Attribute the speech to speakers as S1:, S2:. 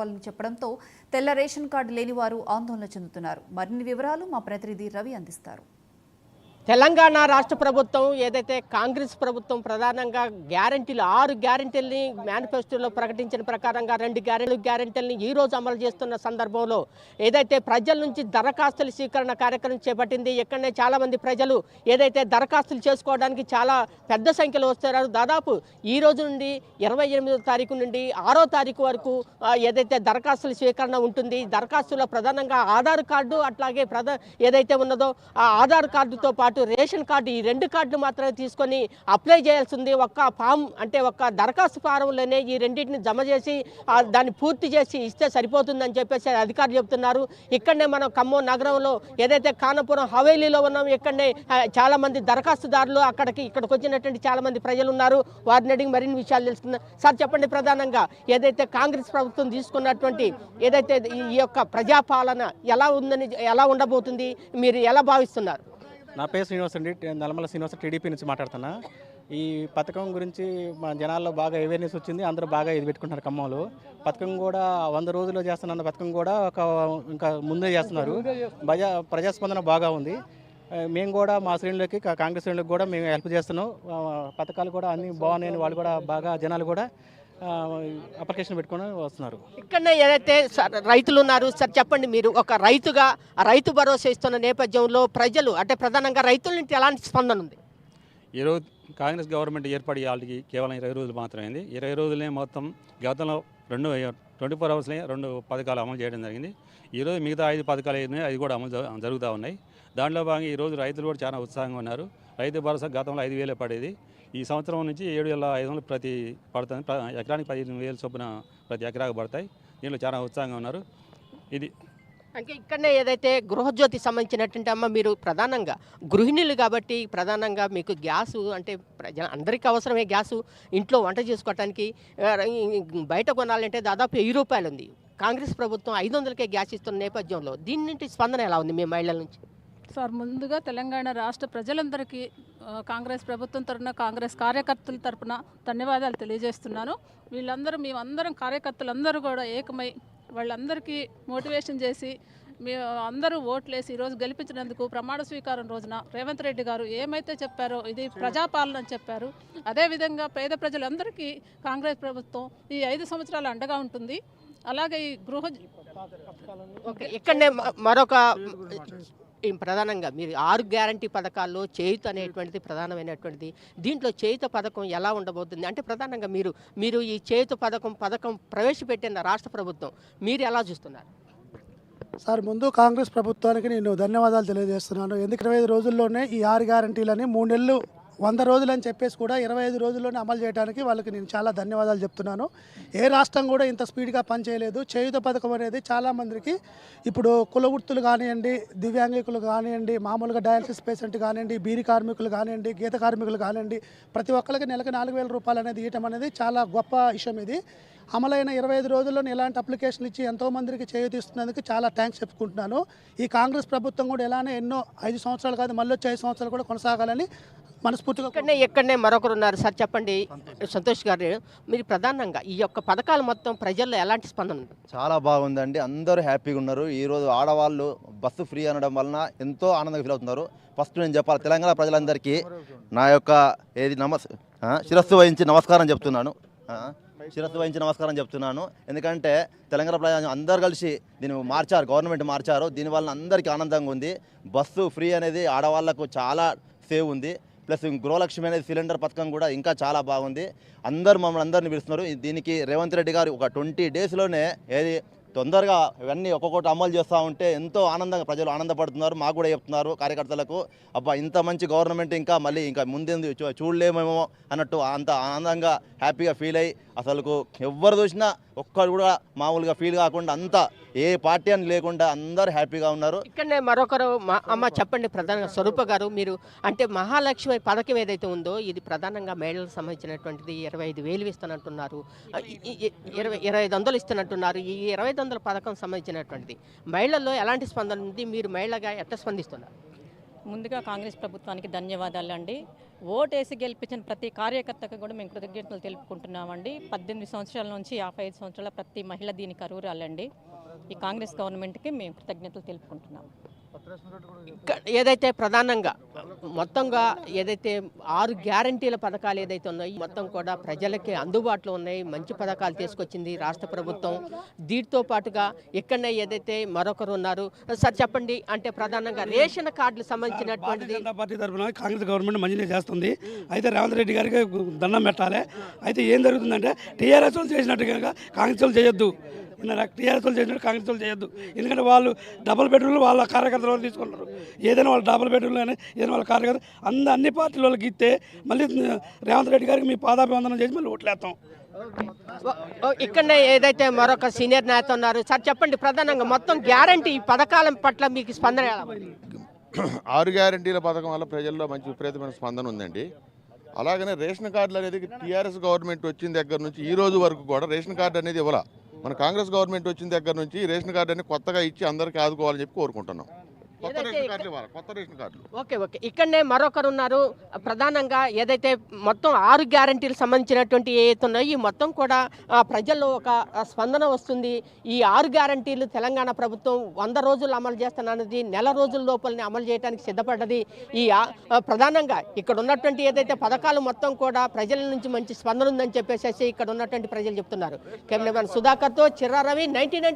S1: వాళ్ళని చెప్పడంతో తెల్ల రేషన్ కార్డు లేని వారు ఆందోళన చెందుతున్నారు. మరిన్ని వివరాలు మా ప్రతినిధి రవి అందిస్తారు.
S2: తెలంగాణ రాష్ట్ర ప్రభుత్వం ఏదైతే కాంగ్రెస్ ప్రభుత్వం ప్రధానంగా గ్యారెంటీలు 6 గ్యారెంటీలని మేనిఫెస్టోలో ప్రకటించిన ప్రకారంగా 2 గ్యారెంటీలని ఈ రోజు అమలు చేస్తున్న సందర్భంలో ఏదైతే ప్రజల నుంచి దరఖాస్తుల స్వీకరణ కార్యక్రమం చేపట్టింది. ఇక్కడనే చాలామంది ప్రజలు ఏదైతే దరఖాస్తులు చేసుకోవడానికి చాలా పెద్ద సంఖ్యలో వస్తున్నారు. దాదాపు ఈ రోజు నుండి 28వ తారీఖు నుండి 6వ తారీఖు వరకు ఏదైతే దరఖాస్తుల స్వీకరణ ఉంటుంది. దరఖాస్తులో ప్రధానంగా ఆధార్ కార్డు అట్లాగే ఏదైతే ఉన్నదో ఆ ఆధార్ కార్డుతో పాటు రేషన్ కార్డు, ఈ 2 కార్డులు మాత్రమే తీసుకొని అప్లై చేయాల్సింది. ఒక్క ఫామ్ అంటే ఒక్క దరఖాస్తు ఫారంలోనే ఈ రెండింటిని జమ చేసి దాన్ని పూర్తి చేసి ఇస్తే సరిపోతుందని చెప్పేసి అధికారులు చెప్తున్నారు. ఇక్కడనే మనం ఖమ్మం నగరంలో ఏదైతే ఖానాపురం హవేలీలో ఉన్నాం, ఇక్కడనే చాలామంది దరఖాస్తుదారులు ఇక్కడికి వచ్చినటువంటి చాలామంది ప్రజలు ఉన్నారు. వారిని అడిగి మరిన్ని విషయాలు తెలుసుకుందాం. సార్ చెప్పండి, ప్రధానంగా ఏదైతే కాంగ్రెస్ ప్రభుత్వం తీసుకున్నటువంటి ఏదైతే ఈ యొక్క ప్రజాపాలన ఎలా ఉండబోతుంది, మీరు ఎలా భావిస్తున్నారు?
S3: నా పేరు శ్రీనివాస్ అండి, నల్లమల శ్రీనివాస్, టీడీపీ నుంచి మాట్లాడుతున్నా. ఈ పథకం గురించి మా జనాల్లో బాగా అవేర్నెస్ వచ్చింది. అందరూ బాగా ఇది పెట్టుకుంటున్నారు. ఖమ్మంలో పథకం కూడా 100 రోజుల్లో చేస్తున్న పథకం కూడా ఇంకా ముందే చేస్తున్నారు. ప్రజాస్పందన బాగా ఉంది. మేము కూడా మా శ్రేణులకి, కాంగ్రెస్ శ్రేణులకు కూడా మేము హెల్ప్ చేస్తున్నాం. పథకాలు కూడా అన్నీ బాగున్నాయని వాళ్ళు కూడా బాగా జనాలు కూడా అప్లికేషన్ పెట్టుకొని వస్తున్నారు.
S2: ఇక్కడనే ఏదైతే రైతులు ఉన్నారు, సార్ చెప్పండి, మీరు ఒక రైతుగా రైతు భరోసా ఇస్తున్న నేపథ్యంలో ప్రజలు అంటే ప్రధానంగా రైతుల నుంచి ఎలాంటి స్పందన ఉంది?
S4: ఈరోజు కాంగ్రెస్ గవర్నమెంట్ ఏర్పడి వాళ్ళకి కేవలం 20 రోజులు మాత్రమైంది. 20 రోజులనే మొత్తం గతంలో 24 అవర్స్లే 2 పథకాలు అమలు చేయడం జరిగింది. ఈరోజు మిగతా 5 పథకాలు ఉన్నాయి, అది కూడా అమలు జరుగుతూ ఉన్నాయి. దాంట్లో భాగంగా ఈరోజు రైతులు కూడా చాలా ఉత్సాహంగా ఉన్నారు. రైతు భరోసా గతంలో 5,000 పడేది, ఈ సంవత్సరం నుంచి 7,500 ప్రతి పడుతుంది. ఎకరానికి 15,000 చొప్పున ప్రతి ఎకరాకు పడతాయి. దీంట్లో చాలా ఉత్సాహంగా ఉన్నారు. ఇది
S2: అంటే ఇక్కడనే ఏదైతే గృహజ్యోతి సంబంధించినటువంటి అమ్మ, మీరు ప్రధానంగా గృహిణులు కాబట్టి ప్రధానంగా మీకు గ్యాసు అంటే అందరికీ అవసరమే గ్యాసు. ఇంట్లో వంట చేసుకోవటానికి బయట కొనాలంటే దాదాపు 1000 రూపాయలు ఉంది. కాంగ్రెస్ ప్రభుత్వం 500కే గ్యాస్ ఇస్తున్న నేపథ్యంలో దీని నుంచి స్పందన ఎలా ఉంది మీ మహిళల నుంచి?
S5: సార్, ముందుగా తెలంగాణ రాష్ట్ర ప్రజలందరికీ కాంగ్రెస్ ప్రభుత్వం తరఫున, కాంగ్రెస్ కార్యకర్తల తరఫున ధన్యవాదాలు తెలియజేస్తున్నాను. మేమందరం కార్యకర్తలందరూ కూడా ఏకమై వాళ్ళందరికీ మోటివేషన్ చేసి అందరూ ఓట్లేసి ఈరోజు గెలిపించినందుకు ప్రమాణ స్వీకారం రోజున రేవంత్ రెడ్డి గారు ఏమైతే చెప్పారో ఇది ప్రజాపాలన అని చెప్పారు. అదేవిధంగా పేద ప్రజలందరికీ కాంగ్రెస్ ప్రభుత్వం ఈ 5 సంవత్సరాలు అండగా ఉంటుంది. అలాగే ఈ
S2: ఇక్కడనే మరొక ప్రధానంగా మీరు 6 గ్యారంటీ పథకాల్లో చేయూత అనేటువంటిది ప్రధానమైనటువంటిది. దీంట్లో చేయూత పథకం ఎలా ఉండబోతుంది అంటే ప్రధానంగా మీరు ఈ చేయూత పథకం ప్రవేశపెట్టిన రాష్ట్ర ప్రభుత్వం మీరు ఎలా చూస్తున్నారు?
S6: సార్, ముందు కాంగ్రెస్ ప్రభుత్వానికి నేను ధన్యవాదాలు తెలియజేస్తున్నాను. ఎందుకు 25 రోజుల్లోనే ఈ 6 గ్యారంటీలని 3 నెలలు 100 రోజులు అని చెప్పేసి కూడా 25 రోజుల్లోనే అమలు చేయడానికి వాళ్ళకి నేను చాలా ధన్యవాదాలు చెప్తున్నాను. ఏ రాష్ట్రం కూడా ఇంత స్పీడ్గా పనిచేయలేదు. చేయూత పథకం అనేది చాలామందికి ఇప్పుడు కుల వృత్తులు కానివ్వండి, దివ్యాంగికులు కానివ్వండి, మామూలుగా డయాలసిస్ పేషెంట్ కానివ్వండి, బీడి కార్మికులు కానివ్వండి, గీత కార్మికులు కానివ్వండి, ప్రతి ఒక్కరికి నెలకు 4,000 రూపాయలు అనేది ఇవ్వటం అనేది చాలా గొప్ప విషయం. ఇది అమలైన 25 రోజుల్లోనే ఇలాంటి అప్లికేషన్ ఇచ్చి ఎంతోమందికి చేయూతిస్తున్నందుకు చాలా థ్యాంక్స్ చెప్పుకుంటున్నాను. ఈ కాంగ్రెస్ ప్రభుత్వం కూడా ఇలానే ఎన్నో 5 సంవత్సరాలు కాదు, మళ్ళీ వచ్చే 5 సంవత్సరాలు కూడా కొనసాగాలని మనస్ఫూర్తిగా.
S2: ఇక్కడనే మరొకరు ఉన్నారు. సార్ చెప్పండి, సంతోష్ గారు, మీరు ప్రధానంగా ఈ యొక్క పథకాలు మొత్తం ప్రజల్లో ఎలాంటి స్పందన ఉంది?
S7: చాలా బాగుందండి, అందరూ హ్యాపీగా ఉన్నారు. ఈరోజు ఆడవాళ్ళు బస్సు ఫ్రీ అనడం వలన ఎంతో ఆనందంగా ఫీల్ అవుతున్నారు. ఫస్ట్ నేను చెప్పాలి, తెలంగాణ ప్రజలందరికీ నా యొక్క శిరస్సు వహించి నమస్కారం చెప్తున్నాను. ఎందుకంటే తెలంగాణ ప్రజలు అందరు కలిసి దీన్ని గవర్నమెంట్ మార్చారు. దీనివల్ల అందరికీ ఆనందంగా ఉంది. బస్సు ఫ్రీ అనేది ఆడవాళ్లకు చాలా సేవ్ ఉంది. ప్లస్ గృహలక్ష్మి అనేది సిలిండర్ పథకం కూడా ఇంకా చాలా బాగుంది. మమ్మల్ని అందరినీ పిలుస్తున్నారు. దీనికి రేవంత్ రెడ్డి గారు ఒక 20 డేస్లోనే తొందరగా ఇవన్నీ ఒక్కొక్కటి అమలు చేస్తూ ఉంటే ఎంతో ఆనందంగా ప్రజలు ఆనందపడుతున్నారు. మాకు కూడా చెప్తున్నారు కార్యకర్తలకు, అబ్బా ఇంత మంచి గవర్నమెంట్ ఇంకా ముందు చూడలేమేమో అన్నట్టు అంత ఆనందంగా హ్యాపీగా ఫీల్ అయ్యి అసలుకు ఎవరు చూసినా ఒక్కరు కూడా మామూలుగా ఫీల్ కాకుండా అంతా ఏ పార్టీ అని లేకుండా అందరూ హ్యాపీగా ఉన్నారు.
S2: ఇక్కడనే మరొకరు అమ్మ చెప్పండి, ప్రధానంగా స్వరూప గారు, మీరు అంటే మహాలక్ష్మి పథకం ఏదైతే ఉందో ఇది ప్రధానంగా మహిళలకు సంబంధించినటువంటిది. 25,000 ఇస్తున్నట్టున్నారు, 2,500 ఇస్తున్నట్టున్నారు. ఈ 2,500 పథకం సంబంధించినటువంటిది మహిళల్లో ఎలాంటి స్పందన ఉంది? మీరు మహిళగా ఎట్లా స్పందిస్తున్నారు?
S8: ముందుగా కాంగ్రెస్ ప్రభుత్వానికి ధన్యవాదాలు అండి. ఓటేసి గెలిపించిన ప్రతి కార్యకర్తకు కూడా మేము కృతజ్ఞతలు తెలుపుకుంటున్నామండి. 18 సంవత్సరాల నుంచి 55 సంవత్సరాల ప్రతి మహిళ దీనికి అర్హురాలండి. ఈ కాంగ్రెస్ గవర్నమెంట్కి మేము కృతజ్ఞతలు తెలుపుకుంటున్నాం.
S2: ఏదైతే ప్రధానంగా మొత్తంగా ఏదైతే 6 గ్యారంటీల పథకాలు ఏదైతే ఉన్నాయో మొత్తం కూడా ప్రజలకి అందుబాటులో ఉన్నాయి. మంచి పథకాలు తీసుకొచ్చింది రాష్ట్ర ప్రభుత్వం. దీంతో పాటుగా ఇక్కడనే ఏదైతే మరొకరు ఉన్నారు. సార్ చెప్పండి, అంటే ప్రధానంగా రేషన్ కార్డులు సంబంధించినటువంటిది
S9: జనతా పార్టీ తరఫున కాంగ్రెస్ గవర్నమెంట్ మంచిగా చేస్తుంది. అయితే రేవంత్ రెడ్డి గారికి దండం పెట్టాలి. అయితే ఏం జరుగుతుందంటే టీఆర్ఎస్ వాళ్ళు చేసినట్టుగా కాంగ్రెస్ వాళ్ళు చేయొద్దు. టీఆర్ఎస్ వాళ్ళు చేసినట్టు కాంగ్రెస్ వాళ్ళు చేయొద్దు. ఎందుకంటే వాళ్ళు డబుల్ బెడ్రూమ్లు వాళ్ళ కార్యకర్తల వాళ్ళు తీసుకుంటారు. ఏదైనా వాళ్ళు డబుల్ బెడ్రూమ్లు కానీ ఏదైనా వాళ్ళ కార్యకర్త అన్ని పార్టీల వాళ్ళకి ఇస్తే మళ్ళీ రేవంత్ రెడ్డి గారికి మీ పాదాభివందనం చేసి మళ్ళీ ఓట్లేస్తాం.
S2: ఇక్కడనే ఏదైతే మరొక సీనియర్ నేత ఉన్నారు. సార్ చెప్పండి, ప్రధానంగా మొత్తం గ్యారంటీ పథకాల పట్ల మీకు స్పందన ఎలా ఉంది?
S10: 6 గ్యారంటీల పథకం వల్ల ప్రజల్లో మంచి విపరీతమైన స్పందన ఉందండి. అలాగనే రేషన్ కార్డులు అనేది టీఆర్ఎస్ గవర్నమెంట్ వచ్చిన దగ్గర నుంచి ఈ రోజు వరకు కూడా రేషన్ కార్డు అనేది ఇవ్వాల. మన కాంగ్రెస్ గవర్నమెంట్ వచ్చిన దగ్గర నుంచి రేషన్ కార్డు అనేది కొత్తగా ఇచ్చి అందరికీ ఆదుకోవాలని చెప్పి కోరుకుంటున్నాం. కొత్త రేషన్ కార్డులు ఇవ్వాలి, కొత్త రేషన్ కార్డులు.
S2: ఓకే. ఇక్కడనే మరొకరు ఉన్నారు. ప్రధానంగా ఏదైతే మొత్తం 6 గ్యారంటీలకు సంబంధించినటువంటి ఏవైతే ఉన్నాయో ఈ మొత్తం కూడా ప్రజల్లో ఒక స్పందన వస్తుంది. ఈ 6 గ్యారంటీలు తెలంగాణ ప్రభుత్వం 100 రోజులు అమలు చేస్తున్నది, నెల రోజుల లోపలనే అమలు చేయడానికి సిద్ధపడ్డది. ఈ ప్రధానంగా ఇక్కడ ఉన్నటువంటి ఏదైతే పథకాలు మొత్తం కూడా ప్రజల నుంచి మంచి స్పందన ఉందని చెప్పేసి ఇక్కడ ఉన్నటువంటి ప్రజలు చెప్తున్నారు. కెమెరామెన్ సుధాకర్తో చిర్రా రవి, 99.